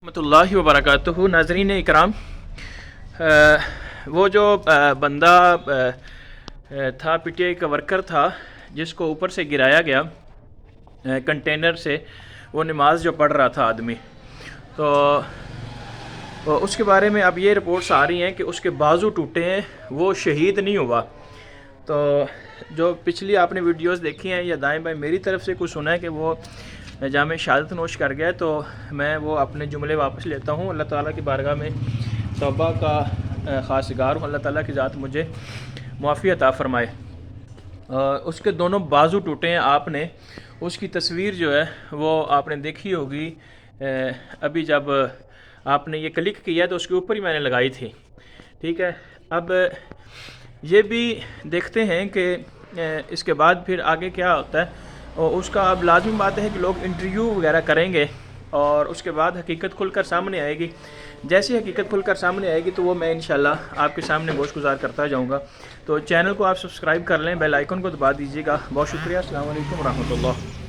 رحمۃ اللہ وبرکاتہ۔ ناظرین اکرام، وہ جو بندہ تھا پی ٹی آئی کا ورکر تھا جس کو اوپر سے گرایا گیا کنٹینر سے، وہ نماز جو پڑھ رہا تھا آدمی، تو اس کے بارے میں اب یہ رپورٹس آ رہی ہیں کہ اس کے بازو ٹوٹے ہیں، وہ شہید نہیں ہوا۔ تو جو پچھلی آپ نے ویڈیوز دیکھی ہیں یا دائیں بائیں میری طرف سے کچھ سنا ہے کہ وہ جامع شہادت نوش کر گیا، تو میں وہ اپنے جملے واپس لیتا ہوں۔ اللہ تعالیٰ کی بارگاہ میں توبہ کا خواستگار ہوں، اللہ تعالیٰ کی ذات مجھے معافی عطا فرمائے۔ اس کے دونوں بازو ٹوٹے ہیں، آپ نے اس کی تصویر جو ہے وہ آپ نے دیکھی ہوگی، ابھی جب آپ نے یہ کلک کیا تو اس کے اوپر ہی میں نے لگائی تھی، ٹھیک ہے۔ اب یہ بھی دیکھتے ہیں کہ اس کے بعد پھر آگے کیا ہوتا ہے، اور اس کا اب لازمی بات ہے کہ لوگ انٹرویو وغیرہ کریں گے اور اس کے بعد حقیقت کھل کر سامنے آئے گی۔ جیسی حقیقت کھل کر سامنے آئے گی تو وہ میں انشاءاللہ آپ کے سامنے گوش گزار کرتا جاؤں گا۔ تو چینل کو آپ سبسکرائب کر لیں، بیل آئیکن کو دبا دیجیے گا۔ بہت شکریہ، السلام علیکم ورحمۃ اللہ۔